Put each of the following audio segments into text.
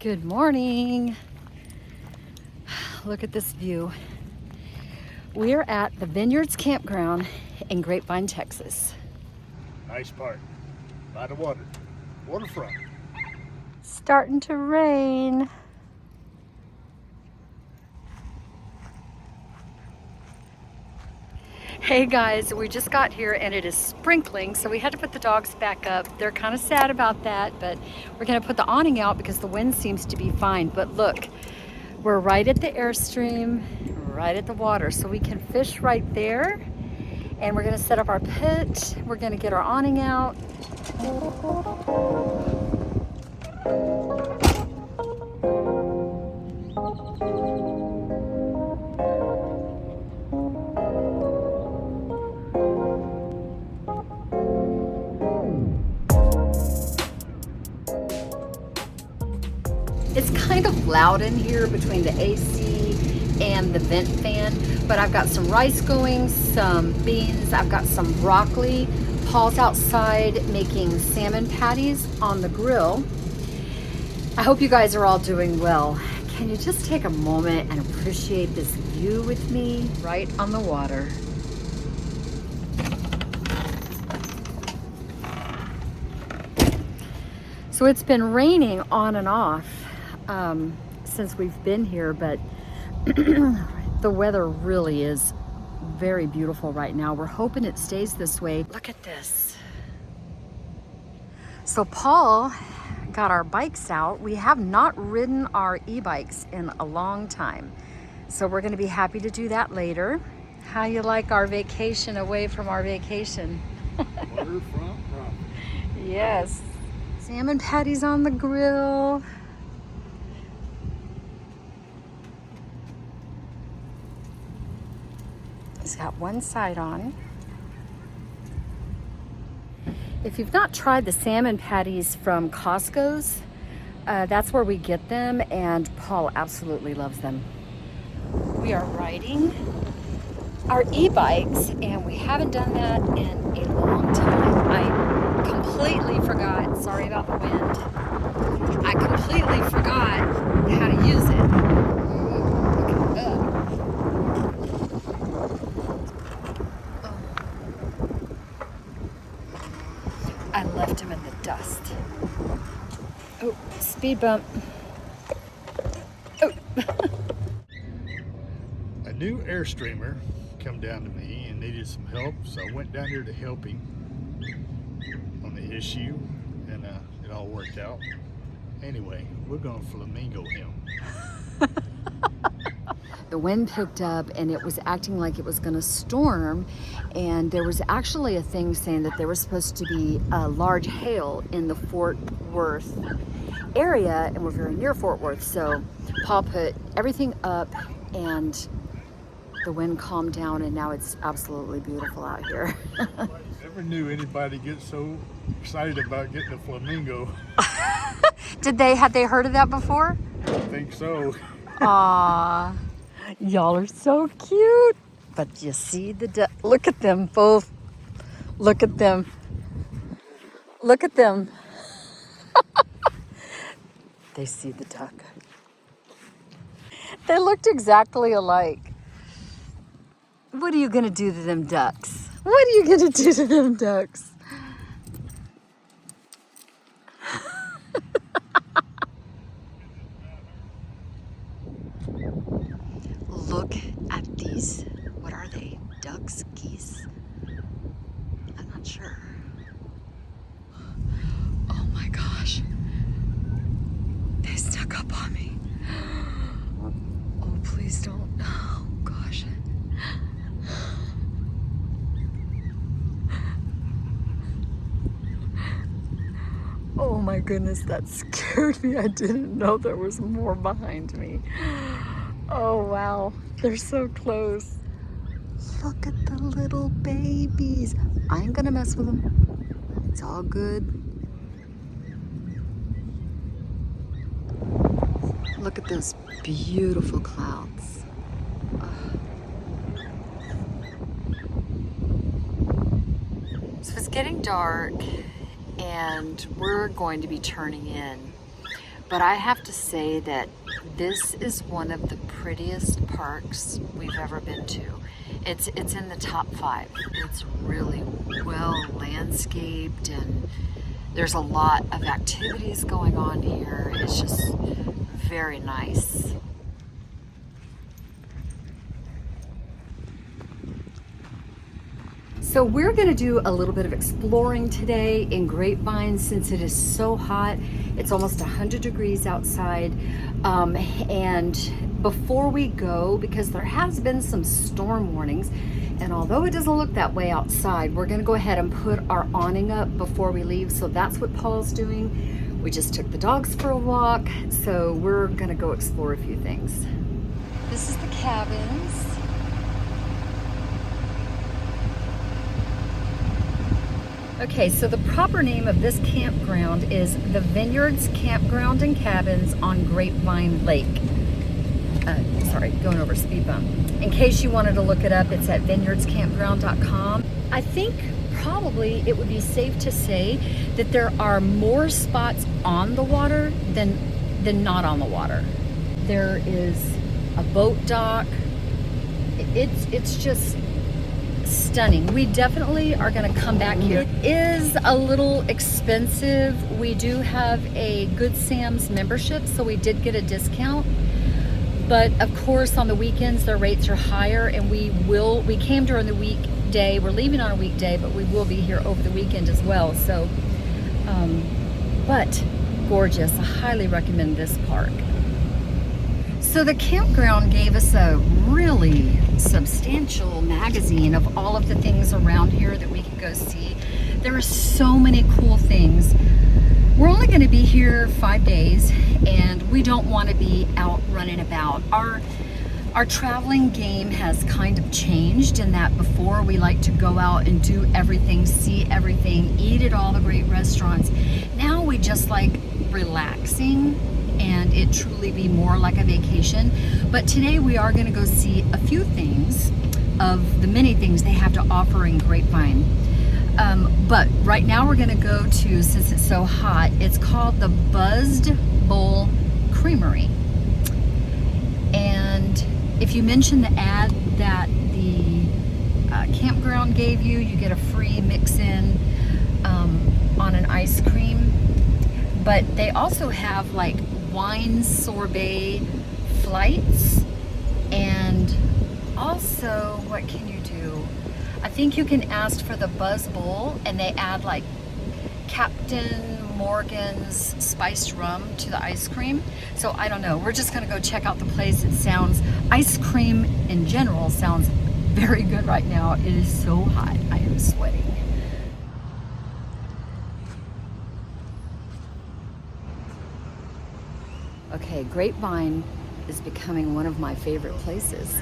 Good morning. Look at this view. We are at the Vineyards Campground in Grapevine, Texas. Nice park, by the water, waterfront. Starting to rain. Hey guys, we just got here and it is sprinkling, so we had to put the dogs back up. They're kind of sad about that, but we're gonna put the awning out because the wind seems to be fine. But look, we're right at the Airstream, right at the water, so we can fish right there. And we're gonna set up our pit. We're gonna get our awning out. It's kind of loud in here between the AC and the vent fan, but I've got some rice going, some beans, I've got some broccoli. Paul's outside making salmon patties on the grill. I hope you guys are all doing well. Can you just take a moment and appreciate this view with me right on the water? So it's been raining on and off since we've been here, but the weather really is very beautiful right now. We're hoping it stays this way. Look at this. So Paul got our bikes out. We have not ridden our e-bikes in a long time, so we're going to be happy to do that later. How you like our vacation away from our vacation? Waterfront property. Yes. Salmon patties on the grill. It's got one side on. If you've not tried the salmon patties from Costco's, that's where we get them, and Paul absolutely loves them. We are riding our e-bikes, and we haven't done that in a long time. I completely forgot, sorry about the wind, I completely forgot how to use it. I left him in the dust. Oh, speed bump. Oh. A new Airstreamer come down to me and needed some help, so I went down here to help him on the issue, and it all worked out. Anyway, we're gonna flamingo him. The wind picked up and it was acting like it was going to storm, and there was actually a thing saying that there was supposed to be a large hail in the Fort Worth area, and we're very near Fort Worth, so Paul put everything up and the wind calmed down, and now it's absolutely beautiful out here. Never knew anybody get so excited about getting a flamingo. Had they heard of that before? I don't think so. Aww. Y'all are so cute. But you see look at them both. Look at them. Look at them. They see the duck. They looked exactly alike. What are you going to do to them ducks? What are you going to do to them ducks? Look at these. What are they? Ducks? Geese? I'm not sure. Oh my gosh. They snuck up on me. Oh, please don't. Oh gosh. Oh my goodness, that scared me. I didn't know there was more behind me. Oh wow, they're so close. Look at the little babies. I ain't gonna mess with them. It's all good. Look at those beautiful clouds. So it's getting dark and we're going to be turning in. But I have to say that this is one of the prettiest parks we've ever been to. It's in the top 5. It's really well landscaped, and there's a lot of activities going on here. It's just very nice. So we're going to do a little bit of exploring today in Grapevine since it is so hot. It's almost 100 degrees outside. And before we go, because there has been some storm warnings, and although it doesn't look that way outside, we're going to go ahead and put our awning up before we leave. So that's what Paul's doing. We just took the dogs for a walk, so we're going to go explore a few things. This is the cabins. Okay, so the proper name of this campground is the Vineyards Campground and Cabins on Grapevine Lake. Sorry, going over speed bump. In case you wanted to look it up, it's at vineyardscampground.com. I think probably it would be safe to say that there are more spots on the water than not on the water. There is a boat dock. It's just stunning. We definitely are going to come back here. It is a little expensive. We do have a Good Sam's membership, so we did get a discount. But of course, on the weekends, their rates are higher, and we came during the weekday. We're leaving on a weekday, but we will be here over the weekend as well. So, but gorgeous. I highly recommend this park. So the campground gave us a really substantial magazine of all of the things around here that we can go see. There are so many cool things. We're only going to be here 5 days, and we don't want to be out running about. Our traveling game has kind of changed in that before we like to go out and do everything, see everything, eat at all the great restaurants. Now we just like relaxing and it truly be more like a vacation. But today we are going to go see a few things of the many things they have to offer in Grapevine. But right now we're going to go to, since it's so hot, it's called the Buzzed Bull Creamery. And if you mention the ad that the campground gave you, you get a free mix-in on an ice cream. But they also have like wine sorbet flights, and also, what can you do? I think you can ask for the Buzz Bowl, and they add like Captain Morgan's spiced rum to the ice cream. So I don't know, we're just gonna go check out the place. It sounds, ice cream in general sounds very good right now. It is so hot, I am sweating. Okay, Grapevine is becoming one of my favorite places.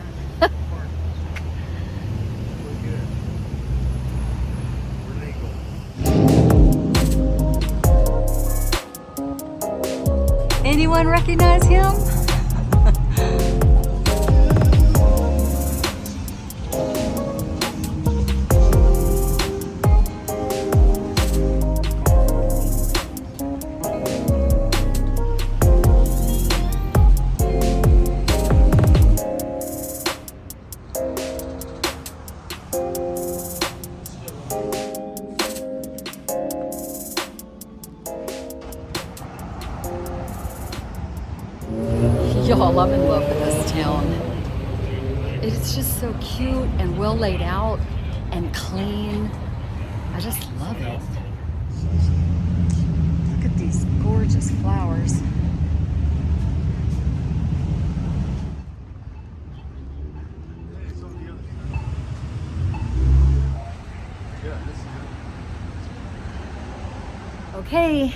Anyone recognize him? Y'all, I'm in love with this town. It's just so cute and well laid out and clean. I just love it. Look at these gorgeous flowers. Okay,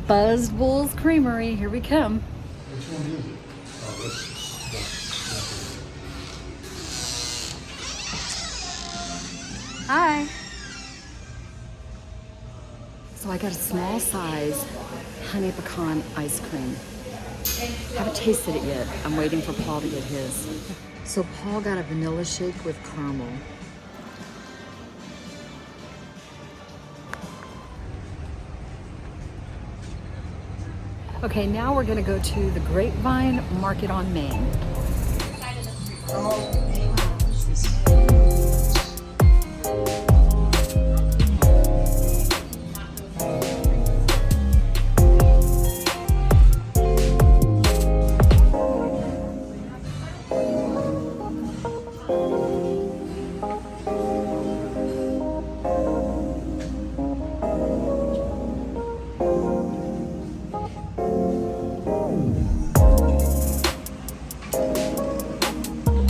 Buzzed Bull's Creamery, here we come. Which one is it? Oh, this Hi. So I got a small size honey pecan ice cream. Haven't tasted it yet. I'm waiting for Paul to get his. So Paul got a vanilla shake with caramel. Okay, now we're gonna go to the Grapevine Market on Main.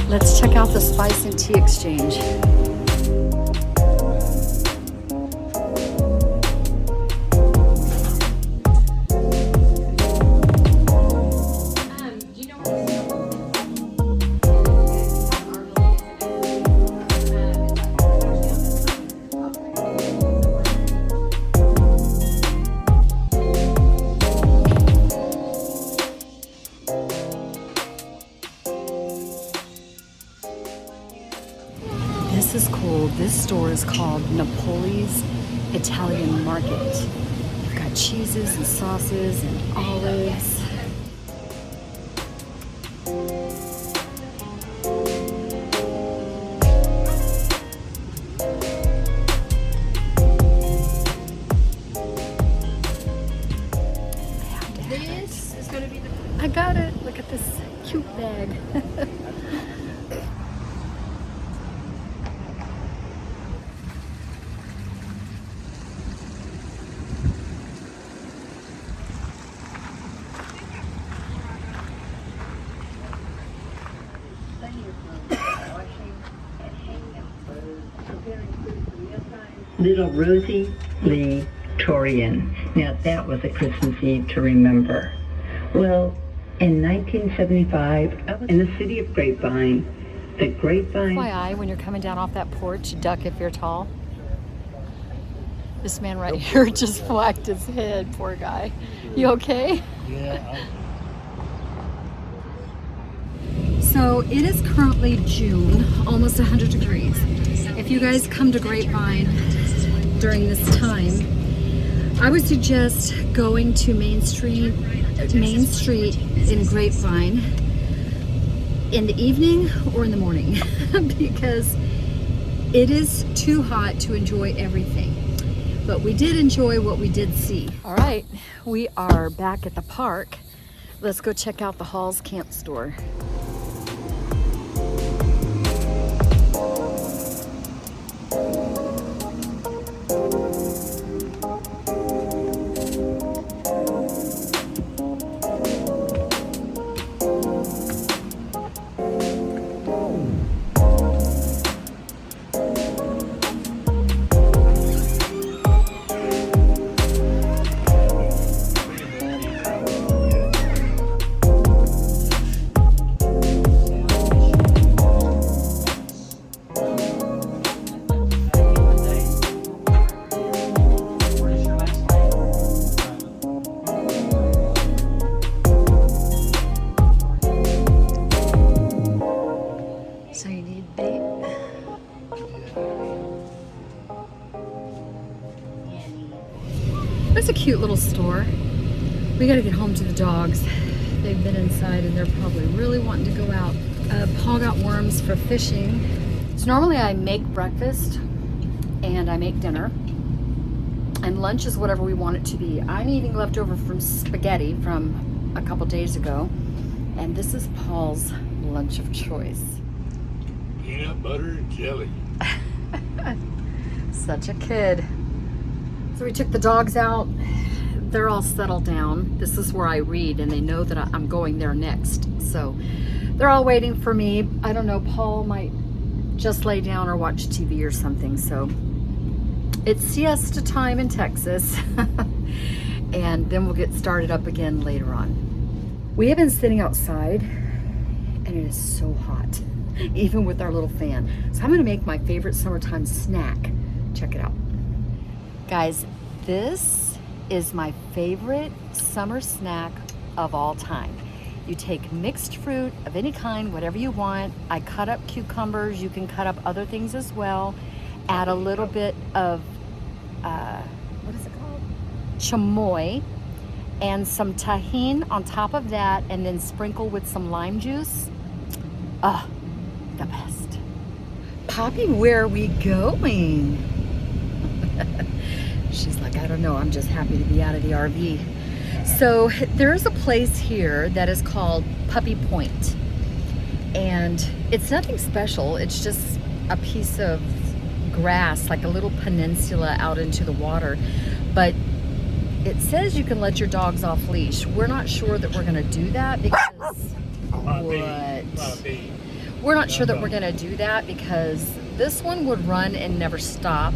Let's check out the Spice and Tea Exchange. This is cool. This store is called Napoli's Italian Market. They've got cheeses and sauces and olives. This is going to be the... I got it. Look at this cute bag. Little Rosie Lee Torian. Now that was a Christmas Eve to remember. Well, in 1975, I was in the city of Grapevine. The Grapevine... FYI, when you're coming down off that porch, duck if you're tall. This man right here just whacked his head, poor guy. You okay? Yeah. So it is currently June, almost 100 degrees. If you guys come to Grapevine during this time, I would suggest going to Main Street in Grapevine in the evening or in the morning because it is too hot to enjoy everything. But we did enjoy what we did see. All right, we are back at the park. Let's go check out the Halls Camp Store. So you need bait. There's a cute little store. We gotta get home to the dogs. They've been inside and they're probably really wanting to go out. Paul got worms for fishing. So normally I make breakfast and I make dinner. And lunch is whatever we want it to be. I'm eating leftover from spaghetti from a couple days ago. And this is Paul's lunch of choice. Peanut butter and jelly. Such a kid. So we took the dogs out. They're all settled down. This is where I read and they know that I'm going there next. So they're all waiting for me. I don't know, Paul might just lay down or watch TV or something. So it's siesta time in Texas. And then we'll get started up again later on. We have been sitting outside and it is so hot, even with our little fan. So I'm gonna make my favorite summertime snack. Check it out. Guys, this is my favorite summer snack of all time. You take mixed fruit of any kind, whatever you want. I cut up cucumbers, you can cut up other things as well. Add a little bit of, what is it called? Chamoy. and some tahini on top of that, and then sprinkle with some lime juice. Ah, the best. Poppy, where are we going? She's like, I don't know, I'm just happy to be out of the RV. So there's a place here that is called Puppy Point. And it's nothing special. It's just a piece of grass, like a little peninsula out into the water. But it says you can let your dogs off leash. We're not sure that we're gonna do that because we're not sure that we're gonna do that because this one would run and never stop.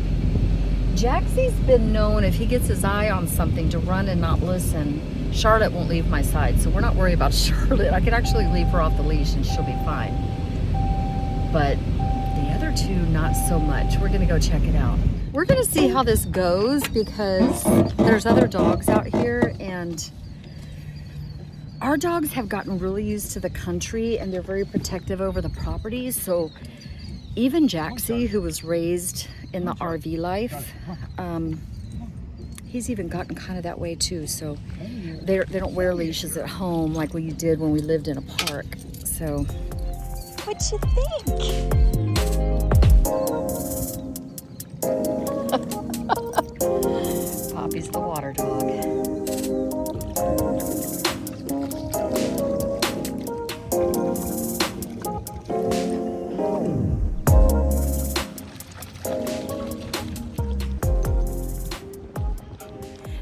Jaxie's been known, if he gets his eye on something, to run and not listen. Charlotte won't leave my side, so we're not worried about Charlotte. I could actually leave her off the leash and she'll be fine. But the other two, not so much. We're gonna go check it out. We're gonna see how this goes because there's other dogs out here, and our dogs have gotten really used to the country and they're very protective over the property. So even Jaxie, who was raised in the RV life, he's even gotten kind of that way too. So they don't wear leashes at home like we did when we lived in a park. So what you think? Poppy's the water dog.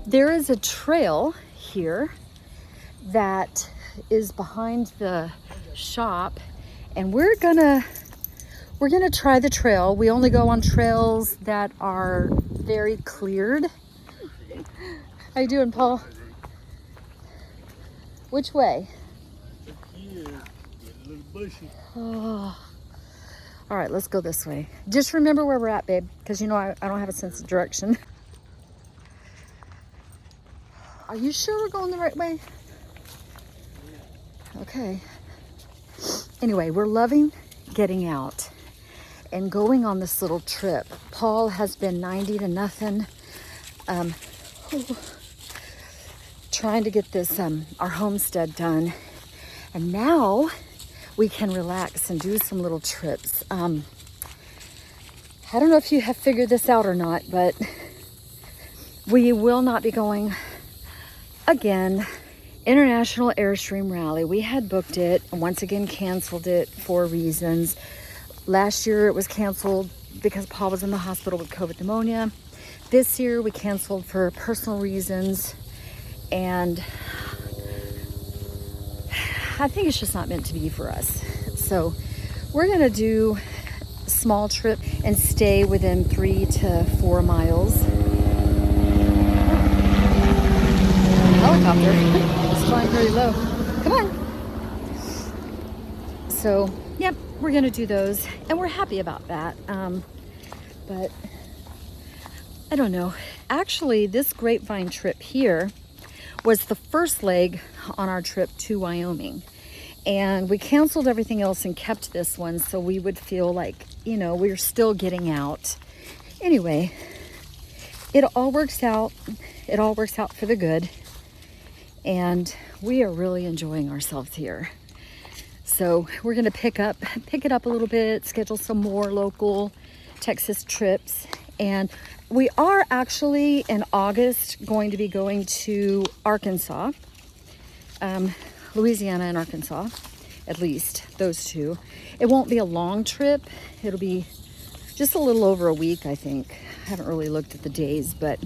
There is a trail here that is behind the shop, and we're gonna try the trail. We only go on trails that are very cleared. How you doing, Paul? Which way? Oh. All right, let's go this way. Just remember where we're at, babe, because you know I don't have a sense of direction. Are you sure we're going the right way? Okay. Anyway, we're loving getting out and going on this little trip. Paul has been 90 to nothing. Trying to get this, our homestead done. And now we can relax and do some little trips. I don't know if you have figured this out or not, but we will not be going again. International Airstream Rally. We had booked it and once again canceled it for reasons. Last year it was canceled because Paul was in the hospital with COVID pneumonia. This year we canceled for personal reasons, and I think it's just not meant to be for us. So we're gonna do a small trip and stay within 3 to 4 miles. Helicopter. It's flying pretty low. Come on. So, yep, we're gonna do those, and we're happy about that. But I don't know. Actually, this Grapevine trip here was the first leg on our trip to Wyoming, and we canceled everything else and kept this one so we would feel like, you know, we're still getting out. Anyway, it all works out. It all works out for the good. And we are really enjoying ourselves here. So we're gonna pick it up a little bit, schedule some more local Texas trips. And we are actually in August going to be going to Arkansas, Louisiana and Arkansas, at least those two. It won't be a long trip. It'll be just a little over a week, I think. I haven't really looked at the days, but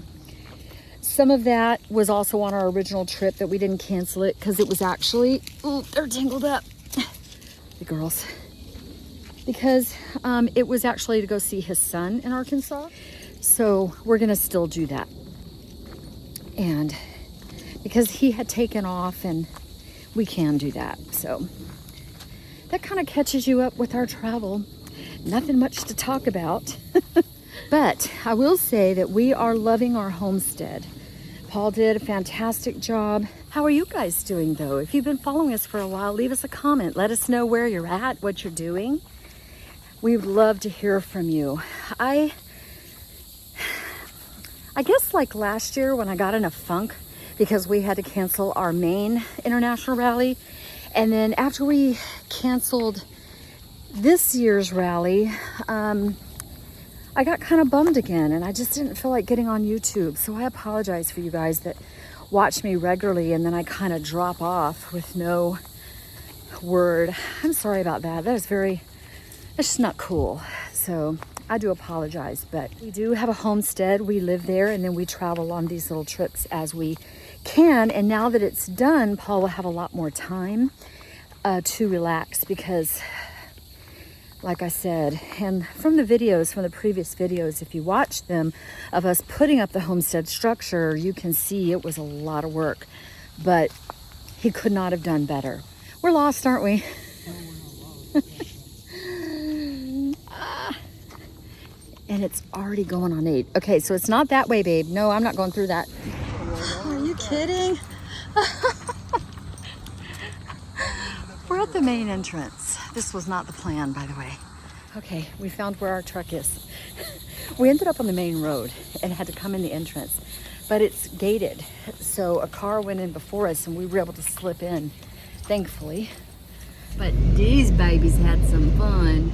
some of that was also on our original trip that we didn't cancel it because it was actually, oh, they're tangled up, the girls, because it was actually to go see his son in Arkansas. So we're gonna still do that. And because he had taken off, and we can do that. So that kind of catches you up with our travel. Nothing much to talk about. But I will say that we are loving our homestead. Paul did a fantastic job. How are you guys doing though? If you've been following us for a while, leave us a comment. Let us know where you're at, what you're doing. We would love to hear from you. I guess like last year when I got in a funk because we had to cancel our main international rally. And then after we canceled this year's rally, I got kind of bummed again, and I just didn't feel like getting on YouTube. So I apologize for you guys that watch me regularly and then I kind of drop off with no word. I'm sorry about that. That's just not cool. So I do apologize, but we do have a homestead. We live there, and then we travel on these little trips as we can. And now that it's done, Paul will have a lot more time to relax, because like I said, and from the previous videos, if you watch them of us putting up the homestead structure, you can see it was a lot of work, but he could not have done better. We're lost, aren't we? And it's already going on 8. Okay, so it's not that way, babe. No, I'm not going through that. Are you kidding? We're at the main entrance. This was not the plan, by the way. Okay, we found where our truck is. We ended up on the main road and had to come in the entrance, but it's gated. So a car went in before us and we were able to slip in, thankfully. But these babies had some fun.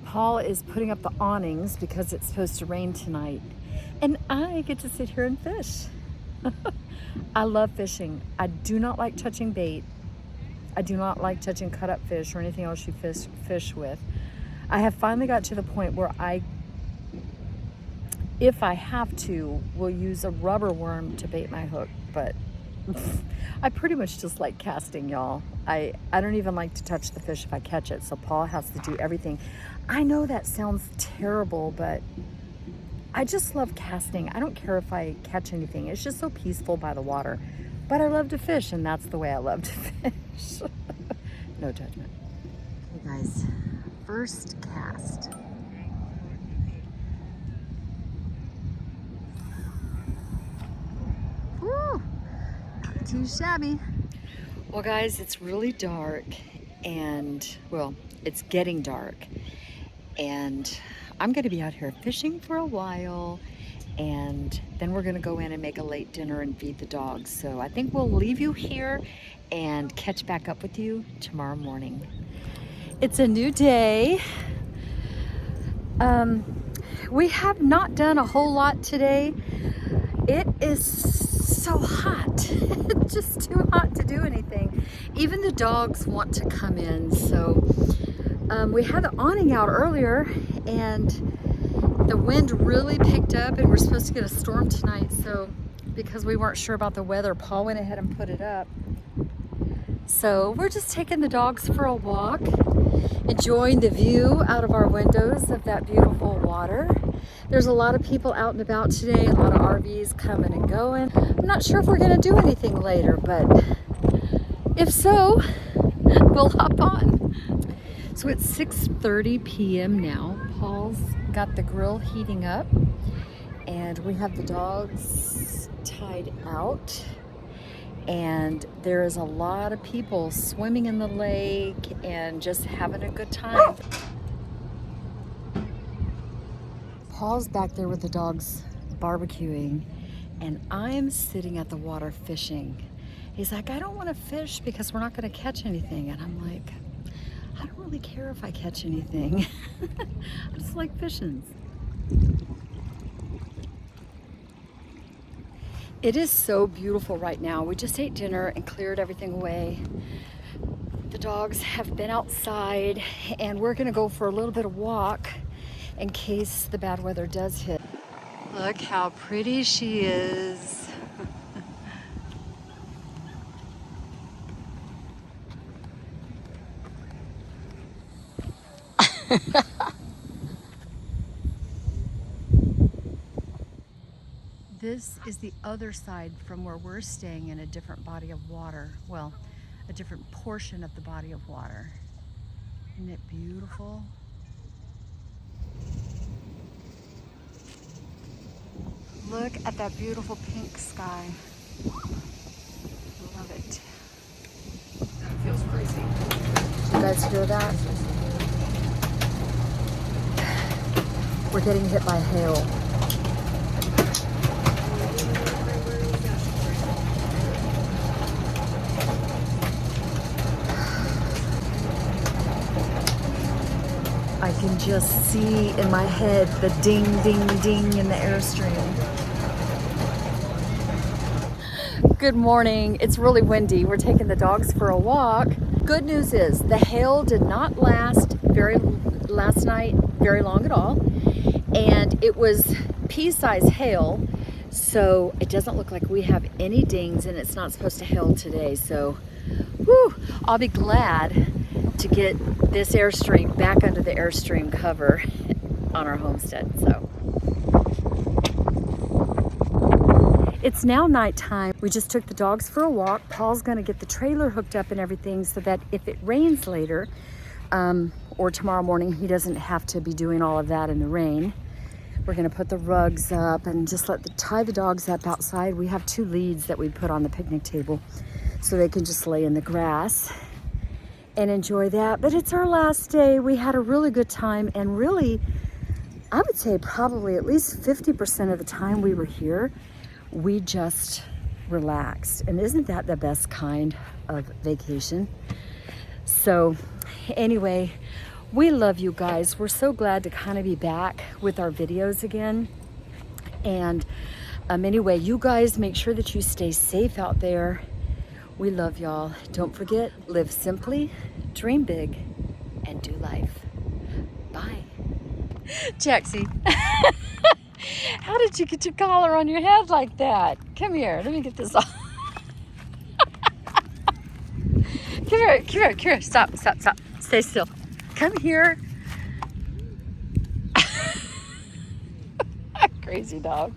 Paul is putting up the awnings because it's supposed to rain tonight, and I get to sit here and fish. I love fishing. I do not like touching bait. I do not like touching cut up fish or anything else you fish with. I have finally got to the point where if I have to, will use a rubber worm to bait my hook, but I pretty much just like casting, y'all. I don't even like to touch the fish if I catch it, so Paul has to do everything. I know that sounds terrible, but I just love casting. I don't care if I catch anything. It's just so peaceful by the water. But I love to fish, and that's the way I love to fish. No judgment. Hey guys, first cast. Woo! Not too shabby. Well guys, it's really dark, and well, it's getting dark. And I'm gonna be out here fishing for a while, and then we're gonna go in and make a late dinner and feed the dogs. So I think we'll leave you here and catch back up with you tomorrow morning. It's a new day. We have not done a whole lot today. It is so hot. Just too hot to do anything. Even the dogs want to come in. So we had the awning out earlier, and the wind really picked up, and we're supposed to get a storm tonight. So because we weren't sure about the weather, Paul went ahead and put it up. So we're just taking the dogs for a walk, enjoying the view out of our windows of that beautiful water. There's a lot of people out and about today, a lot of RVs coming and going. I'm not sure if we're gonna do anything later, but if so, we'll hop on. So it's 6:30 p.m. now. Paul's got the grill heating up, and we have the dogs tied out, and there is a lot of people swimming in the lake and just having a good time. Paul's back there with the dogs barbecuing, and I'm sitting at the water fishing. He's like, I don't want to fish because we're not going to catch anything. And I'm like, I don't really care if I catch anything. I just like fishing. It is so beautiful right now. We just ate dinner and cleared everything away. The dogs have been outside, and we're gonna go for a little bit of walk in case the bad weather does hit. Look how pretty she is. This is the other side from where we're staying, in a different body of water. Well, a different portion of the body of water. Isn't it beautiful? Look at that beautiful pink sky. Love it. That feels crazy. You guys hear that? We're getting hit by hail. can just see in my head the ding, ding, ding in the Airstream. Good morning. It's really windy. We're taking the dogs for a walk. Good news is the hail did not last last night very long at all. And it was pea-sized hail. So it doesn't look like we have any dings, and it's not supposed to hail today. So whew, I'll be glad to get this Airstream back under the Airstream cover on our homestead. So it's now nighttime. We just took the dogs for a walk. Paul's gonna get the trailer hooked up and everything so that if it rains later or tomorrow morning, he doesn't have to be doing all of that in the rain. We're gonna put the rugs up and just tie the dogs up outside. We have 2 leads that we put on the picnic table so they can just lay in the grass and enjoy that. But it's our last day. We had a really good time, and really, I would say probably at least 50% of the time we were here, we just relaxed. And isn't that the best kind of vacation? So anyway, we love you guys. We're so glad to kind of be back with our videos again. And anyway, you guys make sure that you stay safe out there. We love y'all. Don't forget, live simply, dream big, and do life. Bye. Jaxie, how did you get your collar on your head like that? Come here, let me get this off. Come here. Stop. Stay still. Come here. Crazy dog.